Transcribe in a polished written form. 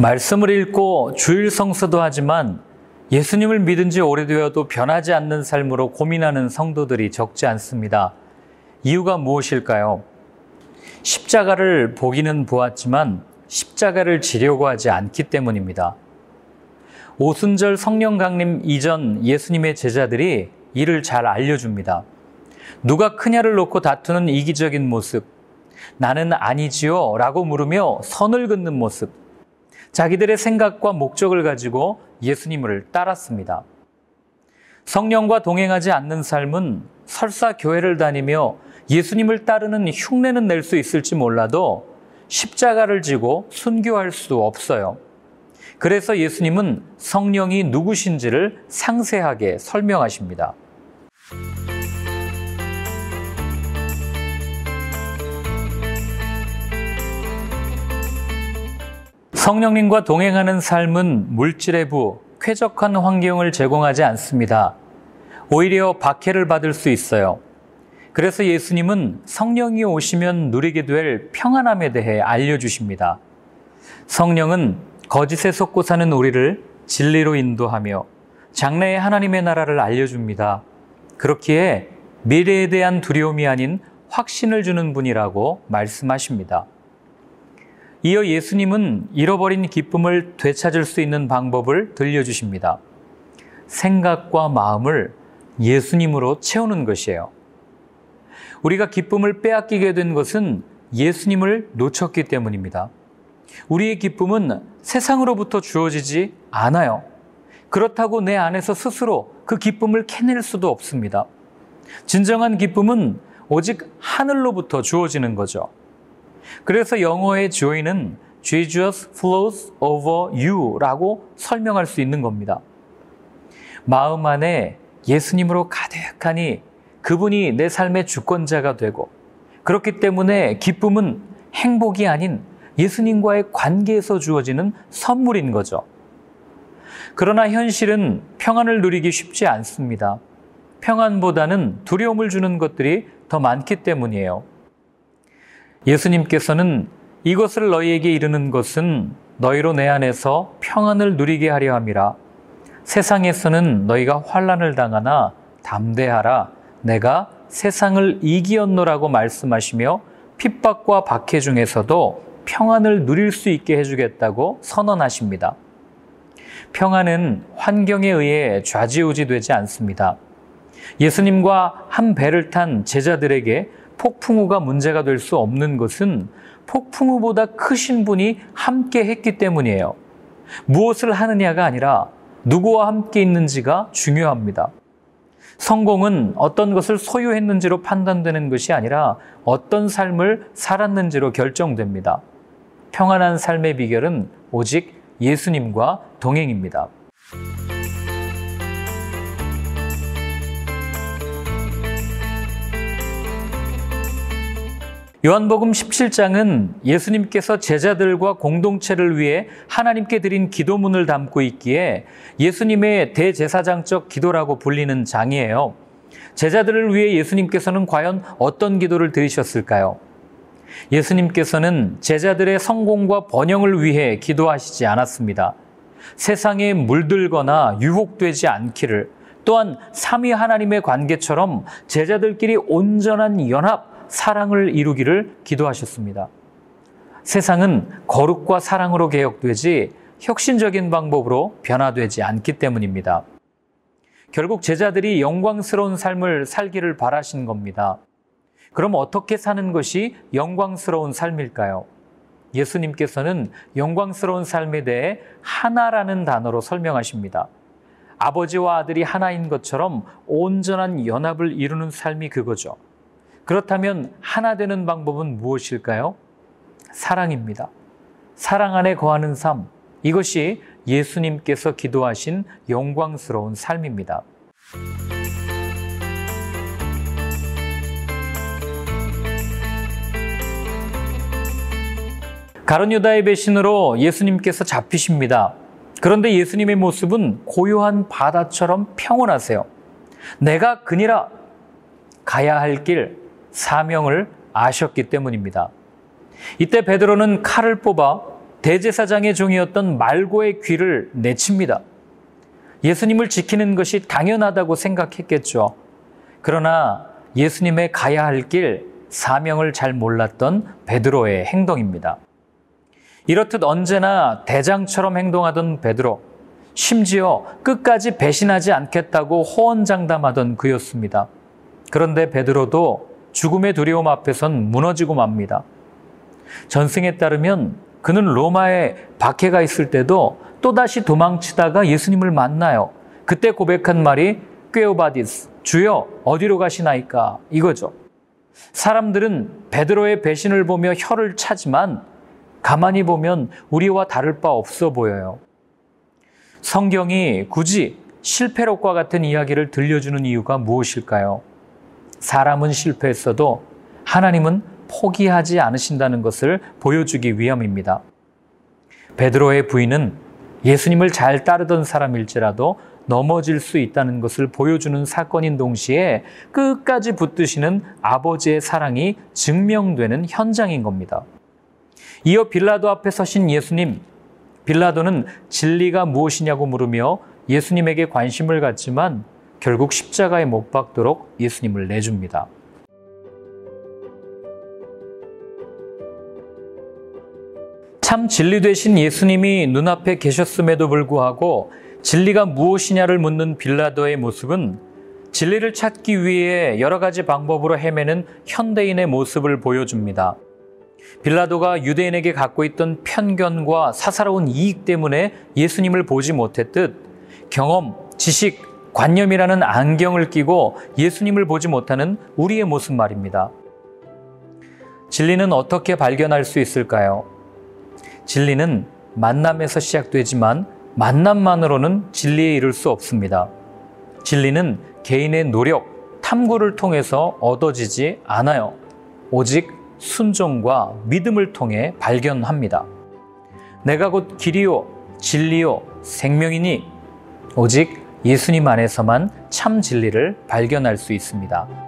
말씀을 읽고 주일 성수도 하지만 예수님을 믿은 지 오래되어도 변하지 않는 삶으로 고민하는 성도들이 적지 않습니다. 이유가 무엇일까요? 십자가를 보기는 보았지만 십자가를 지려고 하지 않기 때문입니다. 오순절 성령 강림 이전 예수님의 제자들이 이를 잘 알려줍니다. 누가 크냐를 놓고 다투는 이기적인 모습, 나는 아니지요 라고 물으며 선을 긋는 모습, 자기들의 생각과 목적을 가지고 예수님을 따랐습니다. 성령과 동행하지 않는 삶은 설사 교회를 다니며 예수님을 따르는 흉내는 낼 수 있을지 몰라도 십자가를 지고 순교할 수 없어요. 그래서 예수님은 성령이 누구신지를 상세하게 설명하십니다. 성령님과 동행하는 삶은 물질의 부, 쾌적한 환경을 제공하지 않습니다. 오히려 박해를 받을 수 있어요. 그래서 예수님은 성령이 오시면 누리게 될 평안함에 대해 알려주십니다. 성령은 거짓에 속고 사는 우리를 진리로 인도하며 장래의 하나님의 나라를 알려줍니다. 그렇기에 미래에 대한 두려움이 아닌 확신을 주는 분이라고 말씀하십니다. 이어 예수님은 잃어버린 기쁨을 되찾을 수 있는 방법을 들려주십니다. 생각과 마음을 예수님으로 채우는 것이에요. 우리가 기쁨을 빼앗기게 된 것은 예수님을 놓쳤기 때문입니다. 우리의 기쁨은 세상으로부터 주어지지 않아요. 그렇다고 내 안에서 스스로 그 기쁨을 캐낼 수도 없습니다. 진정한 기쁨은 오직 하늘로부터 주어지는 거죠. 그래서 영어의 joy는 Jesus flows over you 라고 설명할 수 있는 겁니다. 마음 안에 예수님으로 가득하니 그분이 내 삶의 주권자가 되고, 그렇기 때문에 기쁨은 행복이 아닌 예수님과의 관계에서 주어지는 선물인 거죠. 그러나 현실은 평안을 누리기 쉽지 않습니다. 평안보다는 두려움을 주는 것들이 더 많기 때문이에요. 예수님께서는 이것을 너희에게 이르는 것은 너희로 내 안에서 평안을 누리게 하려 함이라. 세상에서는 너희가 환난을 당하나 담대하라. 내가 세상을 이기었노라고 말씀하시며 핍박과 박해 중에서도 평안을 누릴 수 있게 해주겠다고 선언하십니다. 평안은 환경에 의해 좌지우지되지 않습니다. 예수님과 한 배를 탄 제자들에게 폭풍우가 문제가 될 수 없는 것은 폭풍우보다 크신 분이 함께 했기 때문이에요. 무엇을 하느냐가 아니라 누구와 함께 있는지가 중요합니다. 성공은 어떤 것을 소유했는지로 판단되는 것이 아니라 어떤 삶을 살았는지로 결정됩니다. 평안한 삶의 비결은 오직 예수님과 동행입니다. 요한복음 17장은 예수님께서 제자들과 공동체를 위해 하나님께 드린 기도문을 담고 있기에 예수님의 대제사장적 기도라고 불리는 장이에요. 제자들을 위해 예수님께서는 과연 어떤 기도를 드리셨을까요? 예수님께서는 제자들의 성공과 번영을 위해 기도하시지 않았습니다. 세상에 물들거나 유혹되지 않기를, 또한 삼위 하나님의 관계처럼 제자들끼리 온전한 연합, 사랑을 이루기를 기도하셨습니다. 세상은 거룩과 사랑으로 개혁되지 혁신적인 방법으로 변화되지 않기 때문입니다. 결국 제자들이 영광스러운 삶을 살기를 바라신 겁니다. 그럼 어떻게 사는 것이 영광스러운 삶일까요? 예수님께서는 영광스러운 삶에 대해 하나라는 단어로 설명하십니다. 아버지와 아들이 하나인 것처럼 온전한 연합을 이루는 삶이 그거죠. 그렇다면 하나 되는 방법은 무엇일까요? 사랑입니다. 사랑 안에 거하는 삶, 이것이 예수님께서 기도하신 영광스러운 삶입니다. 가룟 유다의 배신으로 예수님께서 잡히십니다. 그런데 예수님의 모습은 고요한 바다처럼 평온하세요. 내가 그니라, 가야 할 길, 사명을 아셨기 때문입니다. 이때 베드로는 칼을 뽑아 대제사장의 종이었던 말고의 귀를 내칩니다. 예수님을 지키는 것이 당연하다고 생각했겠죠. 그러나 예수님의 가야 할 길, 사명을 잘 몰랐던 베드로의 행동입니다. 이렇듯 언제나 대장처럼 행동하던 베드로, 심지어 끝까지 배신하지 않겠다고 호언장담하던 그였습니다. 그런데 베드로도 죽음의 두려움 앞에선 무너지고 맙니다. 전승에 따르면 그는 로마에 박해가 있을 때도 또다시 도망치다가 예수님을 만나요. 그때 고백한 말이 꾀오바디스, 주여 어디로 가시나이까, 이거죠. 사람들은 베드로의 배신을 보며 혀를 차지만 가만히 보면 우리와 다를 바 없어 보여요. 성경이 굳이 실패록과 같은 이야기를 들려주는 이유가 무엇일까요? 사람은 실패했어도 하나님은 포기하지 않으신다는 것을 보여주기 위함입니다. 베드로의 부인은 예수님을 잘 따르던 사람일지라도 넘어질 수 있다는 것을 보여주는 사건인 동시에 끝까지 붙드시는 아버지의 사랑이 증명되는 현장인 겁니다. 이어 빌라도 앞에 서신 예수님, 빌라도는 진리가 무엇이냐고 물으며 예수님에게 관심을 갖지만 결국 십자가에 못 박도록 예수님을 내줍니다. 참 진리 되신 예수님이 눈앞에 계셨음에도 불구하고 진리가 무엇이냐를 묻는 빌라도의 모습은 진리를 찾기 위해 여러 가지 방법으로 헤매는 현대인의 모습을 보여줍니다. 빌라도가 유대인에게 갖고 있던 편견과 사사로운 이익 때문에 예수님을 보지 못했듯 경험, 지식, 관념이라는 안경을 끼고 예수님을 보지 못하는 우리의 모습 말입니다. 진리는 어떻게 발견할 수 있을까요? 진리는 만남에서 시작되지만 만남만으로는 진리에 이를 수 없습니다. 진리는 개인의 노력, 탐구를 통해서 얻어지지 않아요. 오직 순종과 믿음을 통해 발견합니다. 내가 곧 길이요, 진리요, 생명이니 오직 예수님 안에서만 참 진리를 발견할 수 있습니다.